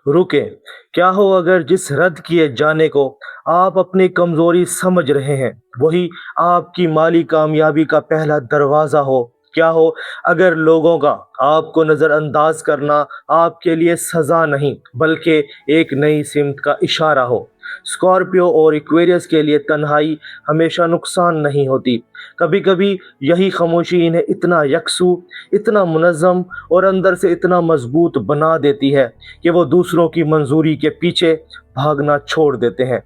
रुके। क्या हो अगर जिस रद्द किए जाने को आप अपनी कमजोरी समझ रहे हैं वही आपकी माली कामयाबी का पहला दरवाजा हो। क्या हो अगर लोगों का आपको नजरअंदाज करना आपके लिए सजा नहीं बल्कि एक नई सिमत का इशारा हो। स्कॉर्पियो और इक्वेरियस के लिए तन्हाई हमेशा नुकसान नहीं होती। कभी कभी यही खामोशी इन्हें इतना यकसू, इतना मुनज़्ज़म और अंदर से इतना मजबूत बना देती है कि वो दूसरों की मंजूरी के पीछे भागना छोड़ देते हैं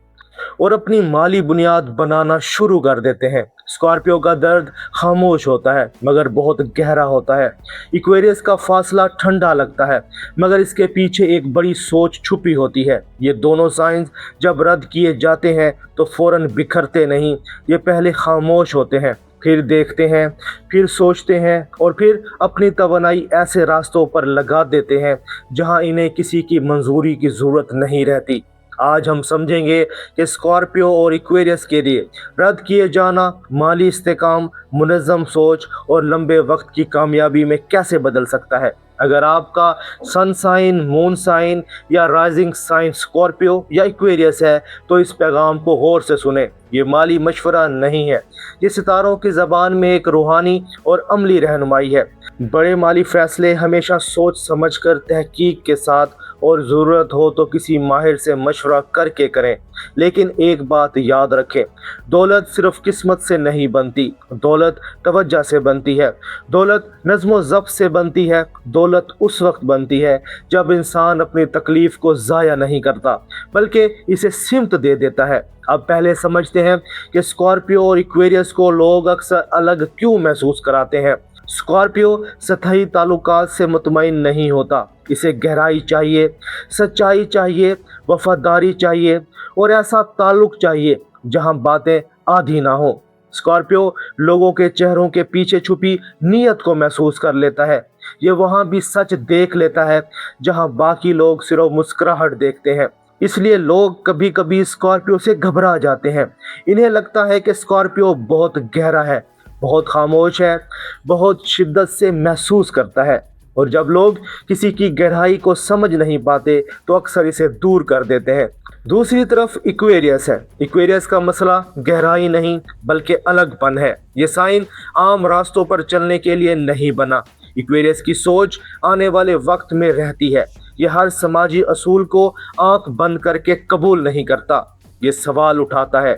और अपनी माली बुनियाद बनाना शुरू कर देते हैं। स्कॉर्पियो का दर्द खामोश होता है मगर बहुत गहरा होता है। इक्वेरियस का फासला ठंडा लगता है मगर इसके पीछे एक बड़ी सोच छुपी होती है। ये दोनों साइंस जब रद्द किए जाते हैं तो फौरन बिखरते नहीं, ये पहले खामोश होते हैं, फिर देखते हैं, फिर सोचते हैं और फिर अपनी तवानाई ऐसे रास्तों पर लगा देते हैं जहां इन्हें किसी की मंजूरी की ज़रूरत नहीं रहती। आज हम समझेंगे कि स्कॉर्पियो और इक्वेरियस के लिए रद्द किए जाना माली इस्तेकाम, मुनज़्ज़म सोच और लंबे वक्त की कामयाबी में कैसे बदल सकता है। अगर आपका सन साइन, मून साइन या राइजिंग साइन स्कॉर्पियो या इक्वेरियस है तो इस पैगाम को गौर से सुने। ये माली मशवरा नहीं है, ये सितारों की ज़बान में एक रूहानी और अमली रहनुमाई है। बड़े माली फैसले हमेशा सोच समझ कर, तहकीक के साथ और ज़रूरत हो तो किसी माहिर से मशवरा करके करें। लेकिन एक बात याद रखें, दौलत सिर्फ किस्मत से नहीं बनती, दौलत तवज्जो से बनती है, दौलत नज़्म ज़ब्त से बनती है, दौलत उस वक्त बनती है जब इंसान अपनी तकलीफ़ को ज़ाया नहीं करता बल्कि इसे सिमत दे देता है। अब पहले समझते हैं कि स्कॉर्पियो और इक्वेरियस को लोग अक्सर अलग क्यों महसूस कराते हैं। स्कॉर्पियो सतही ताल्लुकात से मुतमईन नहीं होता, इसे गहराई चाहिए, सच्चाई चाहिए, वफादारी चाहिए और ऐसा ताल्लुक चाहिए जहां बातें आधी ना हो। स्कॉर्पियो लोगों के चेहरों के पीछे छुपी नीयत को महसूस कर लेता है। ये वहां भी सच देख लेता है जहां बाकी लोग सिर्फ मुस्कुराहट देखते हैं। इसलिए लोग कभी कभी स्कॉर्पियो से घबरा जाते हैं। इन्हें लगता है कि स्कॉर्पियो बहुत गहरा है, बहुत खामोश है, बहुत शिद्दत से महसूस करता है और जब लोग किसी की गहराई को समझ नहीं पाते तो अक्सर इसे दूर कर देते हैं। दूसरी तरफ इक्वेरियस है। इक्वेरियस का मसला गहराई नहीं बल्कि अलगपन है। ये साइन आम रास्तों पर चलने के लिए नहीं बना। इक्वेरियस की सोच आने वाले वक्त में रहती है। ये हर समाजी असूल को आंख बंद करके कबूल नहीं करता। ये सवाल उठाता है,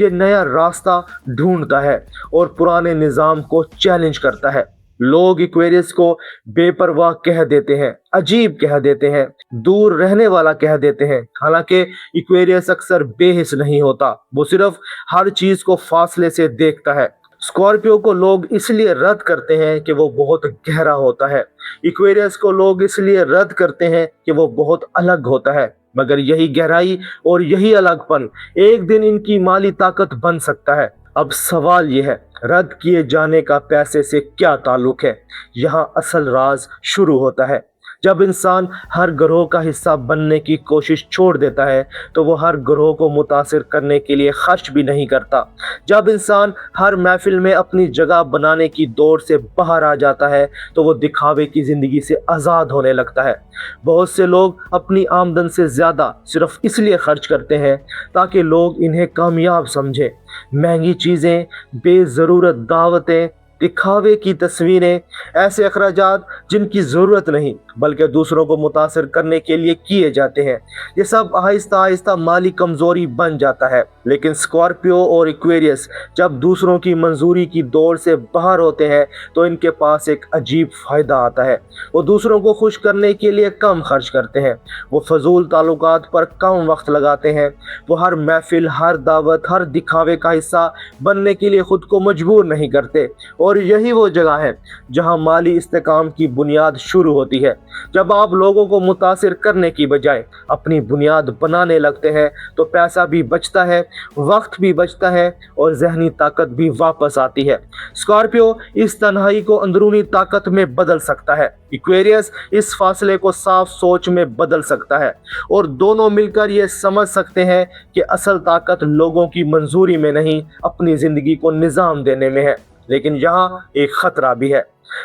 ये नया रास्ता ढूंढता है और पुराने निज़ाम को चैलेंज करता है। लोग इक्वेरियस को बेपरवाह कह देते हैं, अजीब कह देते हैं, दूर रहने वाला कह देते हैं। हालांकि इक्वेरियस अक्सर बेहिस नहीं होता, वो सिर्फ हर चीज को फासले से देखता है। स्कॉर्पियो को लोग इसलिए रद्द करते हैं कि वो बहुत गहरा होता है। इक्वेरियस को लोग इसलिए रद्द करते हैं कि वो बहुत अलग होता है। मगर यही गहराई और यही अलगपन एक दिन इनकी माली ताकत बन सकता है। अब सवाल यह है, रद्द किए जाने का पैसे से क्या ताल्लुक है। यहाँ असल राज शुरू होता है। जब इंसान हर ग्रोह का हिस्सा बनने की कोशिश छोड़ देता है तो वो हर ग्रोह को मुतासिर करने के लिए खर्च भी नहीं करता। जब इंसान हर महफिल में अपनी जगह बनाने की दौड़ से बाहर आ जाता है तो वो दिखावे की ज़िंदगी से आज़ाद होने लगता है। बहुत से लोग अपनी आमदन से ज़्यादा सिर्फ इसलिए खर्च करते हैं ताकि लोग इन्हें कामयाब समझें। महंगी चीज़ें, बेज़रूरत दावतें, दिखावे की तस्वीरें, ऐसे अखराजात जिनकी ज़रूरत नहीं बल्कि दूसरों को मुतासिर करने के लिए किए जाते हैं, ये सब आहिस्ता आहिस्ता माली कमज़ोरी बन जाता है। लेकिन स्कॉर्पियो और इक्वेरियस जब दूसरों की मंजूरी की दौड़ से बाहर होते हैं तो इनके पास एक अजीब फ़ायदा आता है। वो दूसरों को खुश करने के लिए कम खर्च करते हैं, वो फजूल ताल्लुकात पर कम वक्त लगाते हैं, वो हर महफिल, हर दावत, हर दिखावे का हिस्सा बनने के लिए ख़ुद को मजबूर नहीं करते। और यही वो जगह है जहां माली इस्तेकाम की बुनियाद शुरू होती है। जब आप लोगों को मुतासिर करने की बजाय अपनी बुनियाद बनाने लगते हैं तो पैसा भी बचता है, वक्त भी बचता है और जहनी ताकत भी वापस आती है। स्कॉर्पियो इस तन्हाई को अंदरूनी ताकत में बदल सकता है, इक्वेरियस इस फासले को साफ सोच में बदल सकता है और दोनों मिलकर ये समझ सकते हैं कि असल ताकत लोगों की मंजूरी में नहीं, अपनी ज़िंदगी को निज़ाम देने में है। लेकिन यहाँ एक ख़तरा भी है।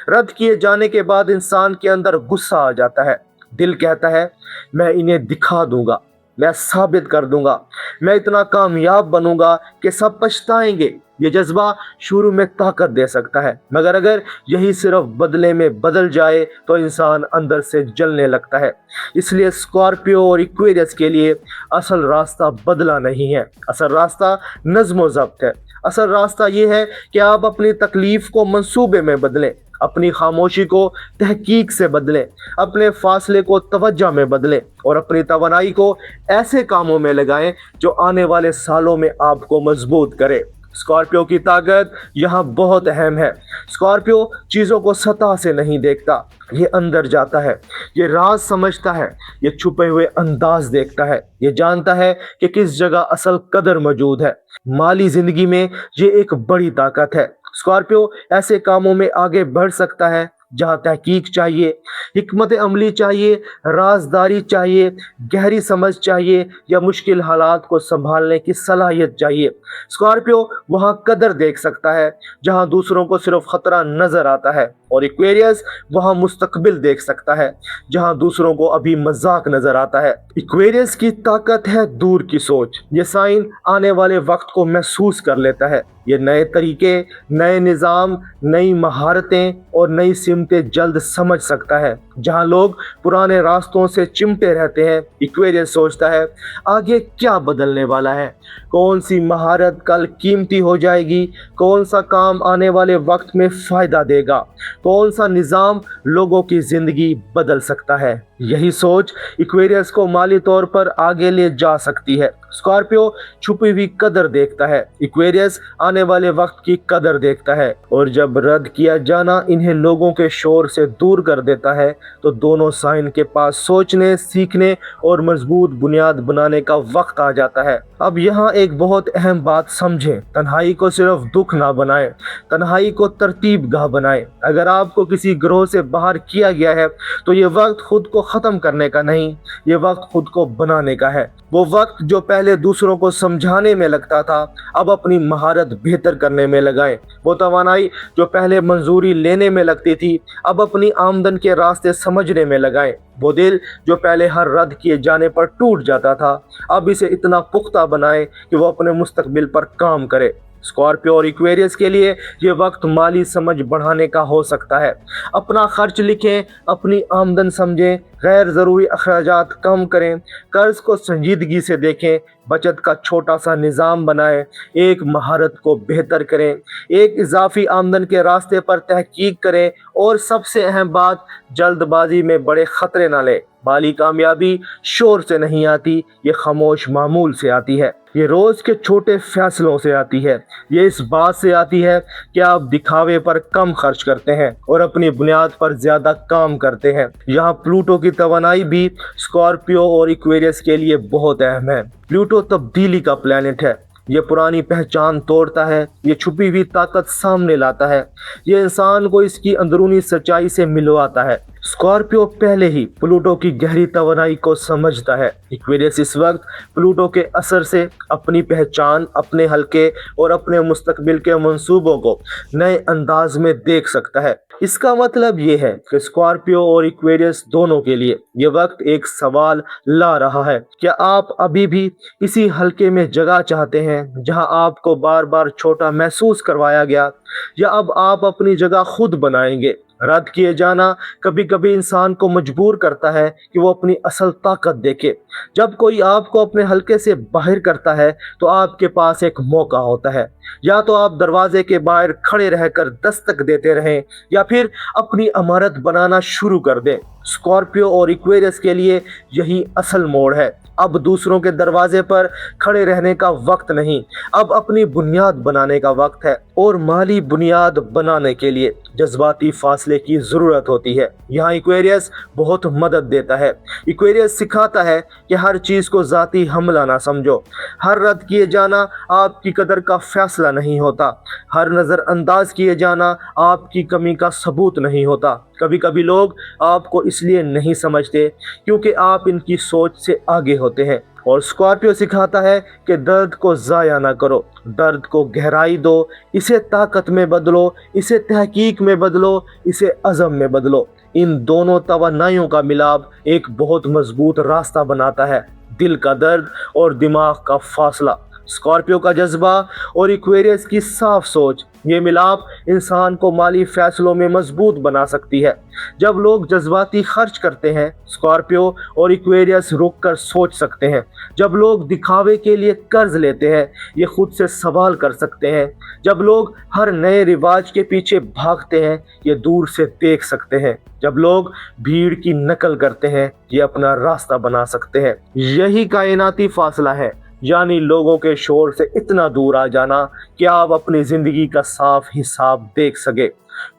रद्द किए जाने के बाद इंसान के अंदर गुस्सा आ जाता है। दिल कहता है मैं इन्हें दिखा दूंगा, मैं साबित कर दूंगा, मैं इतना कामयाब बनूंगा कि सब पछताएंगे। ये जज्बा शुरू में ताकत दे सकता है, मगर अगर यही सिर्फ बदले में बदल जाए तो इंसान अंदर से जलने लगता है। इसलिए स्कॉर्पियो और इक्वेरियस के लिए असल रास्ता बदला नहीं है, असल रास्ता नज्म व ज़ब्त है। असल रास्ता ये है कि आप अपनी तकलीफ को मंसूबे में बदलें, अपनी खामोशी को तहकीक से बदलें, अपने फासले को तवज्जो में बदलें और अपनी तवानाई को ऐसे कामों में लगाएं जो आने वाले सालों में आपको मजबूत करे। स्कॉर्पियो की ताकत यहाँ बहुत अहम है। स्कॉर्पियो चीज़ों को सतह से नहीं देखता, ये अंदर जाता है, ये राज समझता है, ये छुपे हुए अंदाज देखता है, ये जानता है कि किस जगह असल कदर मौजूद है। माली जिंदगी में ये एक बड़ी ताकत है। स्कॉर्पियो ऐसे कामों में आगे बढ़ सकता है जहाँ तहकीक चाहिए, हिकमत अमली चाहिए, राजदारी चाहिए, गहरी समझ चाहिए या मुश्किल हालात को संभालने की सलाहियत चाहिए। स्कॉर्पियो वहाँ कदर देख सकता है जहाँ दूसरों को सिर्फ खतरा नजर आता है, और इक्वेरियस वहाँ मुस्तकबिल देख सकता है जहाँ दूसरों को अभी मजाक नजर आता है। इक्वेरियस की ताकत है दूर की सोच, ये साइन आने वाले वक्त को महसूस कर लेता है। ये नए तरीके, नए निज़ाम, नई महारतें और नई सिमतें जल्द समझ सकता है। जहाँ लोग पुराने रास्तों से चिमटे रहते हैं, इक्वेरियस सोचता है आगे क्या बदलने वाला है, कौन सी महारत कल कीमती हो जाएगी, कौन सा काम आने वाले वक्त में फ़ायदा देगा, कौन सा निज़ाम लोगों की ज़िंदगी बदल सकता है। यही सोच इक्वेरियस को माली तौर पर आगे ले जा सकती है। स्कॉर्पियो छुपी हुई कदर देखता है, इक्वेरियस आने वाले वक्त की कदर देखता है, और जब रद्द किया जाना इन्हें लोगों के शोर से दूर कर देता है तो दोनों साइन के पास सोचने, सीखने और मजबूत बुनियाद बनाने का वक्त आ जाता है। अब यहाँ एक बहुत अहम बात समझें, तन्हाई को सिर्फ दुख ना बनाएं, तन्हाई को तरतीब गाह बनाएं। अगर आपको किसी ग्रोह से बाहर किया गया है तो ये वक्त खुद को ख़त्म करने का नहीं, ये वक्त खुद को बनाने का है। वो वक्त जो पहले दूसरों को समझाने में लगता था अब अपनी महारत बेहतर करने में लगाएं। वो तवानाई जो पहले मंजूरी लेने में लगती थी अब अपनी आमदन के रास्ते समझने में लगाएं। वो दिल जो पहले हर रद्द किए जाने पर टूट जाता था अब इसे इतना पुख्ता बनाएं कि वो अपने मुस्तकबिल पर काम करे। स्कॉर्पियो और इक्वेरियस के लिए ये वक्त माली समझ बढ़ाने का हो सकता है। अपना खर्च लिखें, अपनी आमदन समझें, गैर ज़रूरी अखराजात कम करें, कर्ज को संजीदगी से देखें, बचत का छोटा सा निज़ाम बनाएं, एक महारत को बेहतर करें, एक इजाफी आमदन के रास्ते पर तहकीक करें, और सबसे अहम बात, जल्दबाजी में बड़े ख़तरे ना लें। माली कामयाबी शोर से नहीं आती, ये खामोश मामूल से आती है, ये रोज़ के छोटे फैसलों से आती है, ये इस बात से आती है कि आप दिखावे पर कम खर्च करते हैं और अपनी बुनियाद पर ज़्यादा काम करते हैं। यहाँ प्लूटो की तवानाई भी स्कॉर्पियो और इक्वेरियस के लिए बहुत अहम है। प्लूटो तब्दीली का प्लैनेट है, ये पुरानी पहचान तोड़ता है, ये छुपी हुई ताकत सामने लाता है, ये इंसान को इसकी अंदरूनी सच्चाई से मिलवाता है। स्कॉर्पियो पहले ही प्लूटो की गहरी तवानाई को समझता है। इक्वेरियस इस वक्त प्लूटो के असर से अपनी पहचान, अपने हल्के और अपने मुस्तकबिल के मंसूबों को नए अंदाज में देख सकता है। इसका मतलब ये है कि स्कॉर्पियो और इक्वेरियस दोनों के लिए ये वक्त एक सवाल ला रहा है, क्या आप अभी भी इसी हल्के में जगह चाहते हैं जहां आपको बार बार छोटा महसूस करवाया गया, या अब आप अपनी जगह खुद बनाएंगे। रद्द किए जाना कभी कभी इंसान को मजबूर करता है कि वो अपनी असल ताकत देखे। जब कोई आपको अपने हल्के से बाहर करता है तो आपके पास एक मौका होता है, या तो आप दरवाजे के बाहर खड़े रहकर दस्तक देते रहें या फिर अपनी इमारत बनाना शुरू कर दें। स्कॉर्पियो और इक्वेरियस के लिए यही असल मोड़ है। अब दूसरों के दरवाजे पर खड़े रहने का वक्त नहीं, अब अपनी बुनियाद बनाने का वक्त है, और माली बुनियाद बनाने के लिए जज्बाती फासले की ज़रूरत होती है। यहाँ इक्वेरियस बहुत मदद देता है। इक्वेरियस सिखाता है कि हर चीज़ को ज़ाती हमला ना समझो, हर रद्द किए जाना आपकी कदर का फैसला नहीं होता, हर नज़रअंदाज किए जाना आपकी कमी का सबूत नहीं होता। कभी कभी लोग आपको इसलिए नहीं समझते क्योंकि आप इनकी सोच से आगे होते हैं, और स्कॉर्पियो सिखाता है कि दर्द को ज़ाया ना करो, दर्द को गहराई दो, इसे ताकत में बदलो, इसे तहकीक में बदलो, इसे अज़म में बदलो। इन दोनों तवन्नाइयों का मिलाप एक बहुत मजबूत रास्ता बनाता है। दिल का दर्द और दिमाग का फासला, स्कॉर्पियो का जज्बा और इक्वेरियस की साफ सोच, ये मिलाप इंसान को माली फैसलों में मजबूत बना सकती है। जब लोग जज्बाती खर्च करते हैं, स्कॉर्पियो और इक्वेरियस रुक कर सोच सकते हैं। जब लोग दिखावे के लिए कर्ज लेते हैं, ये खुद से सवाल कर सकते हैं। जब लोग हर नए रिवाज के पीछे भागते हैं, ये दूर से देख सकते हैं। जब लोग भीड़ की नकल करते हैं, ये अपना रास्ता बना सकते हैं। यही कायनाती फासला है, यानी लोगों के शोर से इतना दूर आ जाना कि आप अपनी जिंदगी का साफ हिसाब देख सके।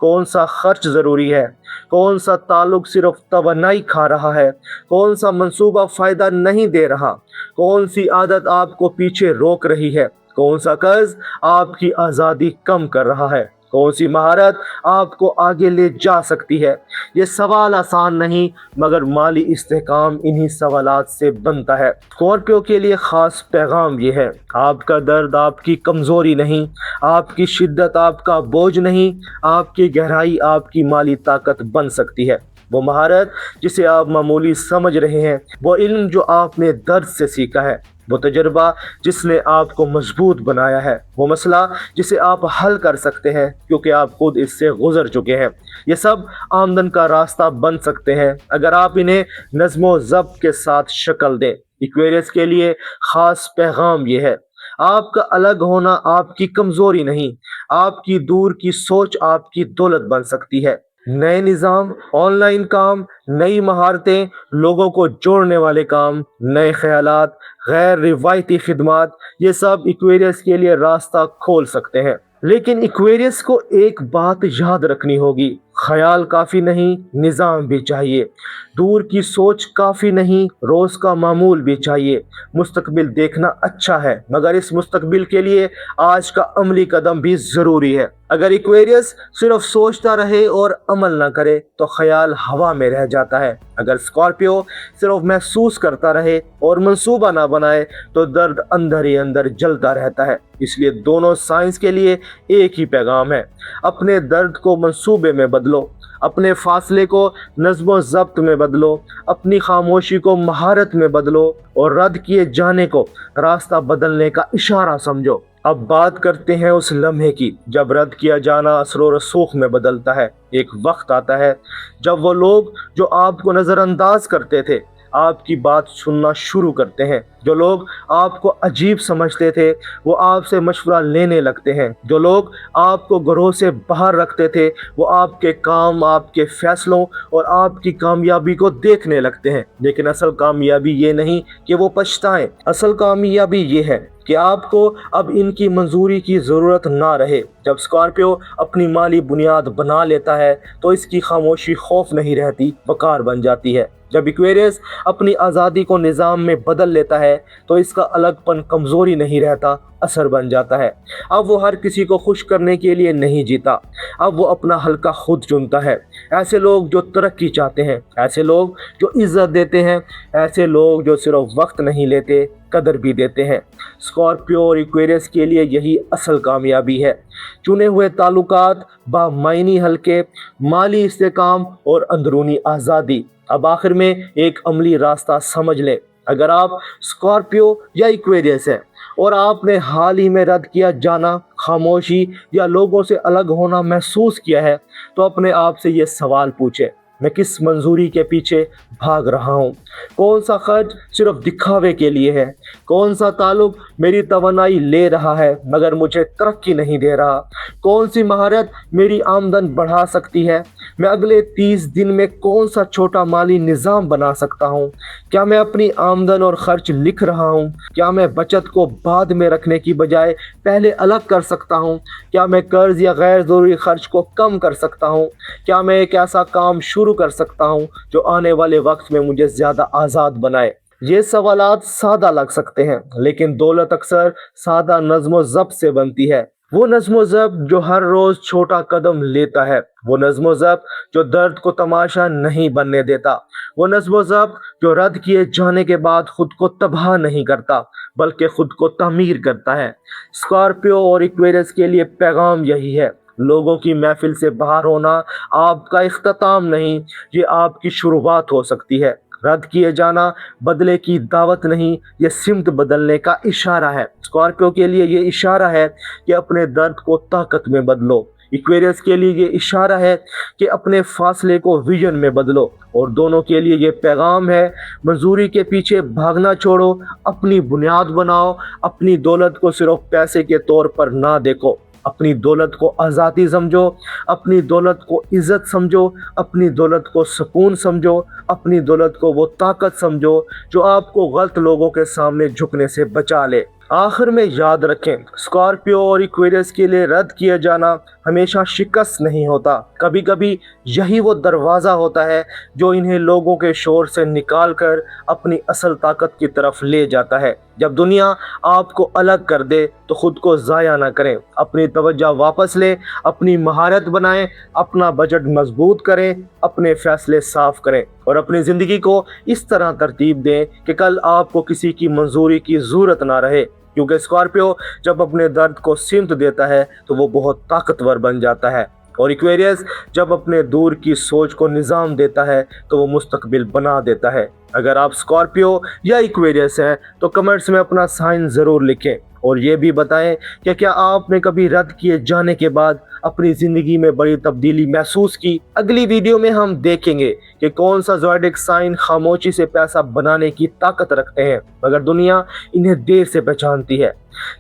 कौन सा खर्च जरूरी है, कौन सा ताल्लुक सिर्फ तवन्नाई खा रहा है, कौन सा मंसूबा फायदा नहीं दे रहा, कौन सी आदत आपको पीछे रोक रही है, कौन सा कर्ज आपकी आज़ादी कम कर रहा है, कौन सी महारत आपको आगे ले जा सकती है। ये सवाल आसान नहीं, मगर माली इस्तेहकाम इन्हीं सवालात से बनता है। स्कॉर्पियो के लिए ख़ास पैगाम ये है, आपका दर्द आपकी कमज़ोरी नहीं, आपकी शिद्दत आपका बोझ नहीं, आपकी गहराई आपकी माली ताकत बन सकती है। वो महारत जिसे आप मामूली समझ रहे हैं, वो इल्म जो आपने दर्द से सीखा है, वो तजर्बा जिसने आपको मजबूत बनाया है, वो मसला जिसे आप हल कर सकते हैं क्योंकि आप खुद इससे गुजर चुके हैं। ये सब आमदन का रास्ता बन सकते हैं अगर आप इन्हें नज़्म व ज़ब्त के साथ शक्ल दें। इक्वेरियस के लिए ख़ास पैगाम ये है, आपका अलग होना आपकी कमज़ोरी नहीं, आपकी दूर की सोच आपकी दौलत बन सकती है। नए निज़ाम, ऑनलाइन काम, नई महारतें, लोगों को जोड़ने वाले काम, नए ख्यालात, गैर रिवायती खिदमात, ये सब इक्वेरियस के लिए रास्ता खोल सकते हैं। लेकिन इक्वेरियस को एक बात याद रखनी होगी, ख्याल काफ़ी नहीं, निज़ाम भी चाहिए। दूर की सोच काफ़ी नहीं, रोज़ का मामूल भी चाहिए। मुस्तकबिल देखना अच्छा है, मगर इस मुस्तकबिल के लिए आज का अमली कदम भी ज़रूरी है। अगर इक्वेरियस सिर्फ सोचता रहे और अमल ना करे तो ख्याल हवा में रह जाता है। अगर स्कॉर्पियो सिर्फ महसूस करता रहे और मंसूबा ना बनाए तो दर्द अंदर ही अंदर जलता रहता है। इसलिए दोनों साइंस के लिए एक ही पैगाम है, अपने दर्द को मंसूबे में बदलो, अपने फासले को नज़्म व ज़ब्त में बदलो, अपनी खामोशी को महारत में बदलो और रद्द किए जाने को रास्ता बदलने का इशारा समझो। अब बात करते हैं उस लम्हे की जब रद्द किया जाना असर व रसूख में बदलता है। एक वक्त आता है जब वो लोग जो आपको नज़रअंदाज करते थे आपकी बात सुनना शुरू करते हैं। जो लोग आपको अजीब समझते थे वो आपसे मशवरा लेने लगते हैं। जो लोग आपको घरों से बाहर रखते थे वो आपके काम, आपके फैसलों और आपकी कामयाबी को देखने लगते हैं। लेकिन असल कामयाबी ये नहीं कि वो पछताएं, असल कामयाबी ये है कि आपको अब इनकी मंजूरी की ज़रूरत ना रहे। जब स्कॉर्पियो अपनी माली बुनियाद बना लेता है तो इसकी खामोशी खौफ नहीं रहती, वकार बन जाती है। जब इक्वेरियस अपनी आज़ादी को निज़ाम में बदल लेता है तो इसका अलगपन कमज़ोरी नहीं रहता, असर बन जाता है। अब वो हर किसी को खुश करने के लिए नहीं जीता, अब वो अपना हल्का खुद चुनता है। ऐसे लोग जो तरक्की चाहते हैं, ऐसे लोग जो इज्जत देते हैं, ऐसे लोग जो सिर्फ वक्त नहीं लेते, कदर भी देते हैं। स्कॉर्पियो और इक्वेरियस के लिए यही असल कामयाबी है, चुने हुए ताल्लुकात, बामायनी हल्के, माली इस्तेकाम और अंदरूनी आज़ादी। अब आखिर में एक अमली रास्ता समझ लें, अगर आप स्कॉर्पियो या इक्वेरियस हैं और आपने हाल ही में रद्द किया जाना, खामोशी या लोगों से अलग होना महसूस किया है तो अपने आप से ये सवाल पूछें, मैं किस मंजूरी के पीछे भाग रहा हूँ? कौन सा खर्च सिर्फ दिखावे के लिए है? कौन सा ताल्लुक मेरी तवन्नाई ले रहा है मगर मुझे तरक्की नहीं दे रहा? कौन सी महारत मेरी आमदन बढ़ा सकती है? मैं अगले 30 दिन में कौन सा छोटा माली निज़ाम बना सकता हूँ? क्या मैं अपनी आमदन और खर्च लिख रहा हूँ? क्या मैं बचत को बाद में रखने की बजाय पहले अलग कर सकता हूँ? क्या मैं कर्ज या गैर ज़रूरी खर्च को कम कर सकता हूँ? क्या मैं एक ऐसा काम शुरू कर सकता हूँ जो आने वाले वक्त में मुझे ज़्यादा आज़ाद बनाए? ये सवालात सादा लग सकते हैं, लेकिन दौलत अक्सर सादा नज़्म व ज़ब्त से बनती है। वो नज़्म व ज़ब्त जो हर रोज़ छोटा कदम लेता है, वो नज़्म व ज़ब्त जो दर्द को तमाशा नहीं बनने देता, वो नज़्म व ज़ब्त जो रद्द किए जाने के बाद खुद को तबाह नहीं करता बल्कि खुद को तामीर करता है। स्कॉर्पियो और इक्वेरियस के लिए पैगाम यही है, लोगों की महफिल से बाहर होना आपका इख्तिताम नहीं, ये आपकी शुरुआत हो सकती है। रद्द किए जाना बदले की दावत नहीं, ये सिमत बदलने का इशारा है। स्कॉर्पियो के लिए ये इशारा है कि अपने दर्द को ताकत में बदलो। इक्वेरियस के लिए ये इशारा है कि अपने फासले को विजन में बदलो। और दोनों के लिए ये पैगाम है, मंजूरी के पीछे भागना छोड़ो, अपनी बुनियाद बनाओ। अपनी दौलत को सिर्फ पैसे के तौर पर ना देखो, अपनी दौलत को आज़ादी समझो, अपनी दौलत को इज़्ज़त समझो, अपनी दौलत को सुकून समझो, अपनी दौलत को वो ताकत समझो जो आपको गलत लोगों के सामने झुकने से बचा ले। आखिर में याद रखें, स्कॉर्पियो और इक्वेरियस के लिए रद्द किया जाना हमेशा शिकस्त नहीं होता। कभी कभी यही वो दरवाज़ा होता है जो इन्हें लोगों के शोर से निकाल कर अपनी असल ताकत की तरफ ले जाता है। जब दुनिया आपको अलग कर दे तो खुद को ज़ाया ना करें, अपनी तवज्जो वापस लें, अपनी महारत बनाएं, अपना बजट मजबूत करें, अपने फैसले साफ करें और अपनी ज़िंदगी को इस तरह तरतीब दें कि कल आपको किसी की मंजूरी की ज़रूरत ना रहे। क्योंकि स्कॉर्पियो जब अपने दर्द को सिमत देता है तो वो बहुत ताकतवर बन जाता है, और इक्वेरियस जब अपने दूर की सोच को निज़ाम देता है तो वो मुस्तकबिल बना देता है। अगर आप स्कॉर्पियो या इक्वेरियस हैं तो कमेंट्स में अपना साइन ज़रूर लिखें और ये भी बताएं कि क्या आपने कभी रद्द किए जाने के बाद अपनी ज़िंदगी में बड़ी तब्दीली महसूस की। अगली वीडियो में हम देखेंगे कि कौन सा ज़ोडिएक साइन खामोशी से पैसा बनाने की ताकत रखते हैं मगर दुनिया इन्हें देर से पहचानती है।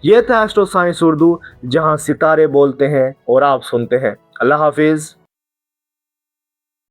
यह था एस्ट्रो साइंस उर्दू, जहां सितारे बोलते हैं और आप सुनते हैं। अल्लाह हाफिज़।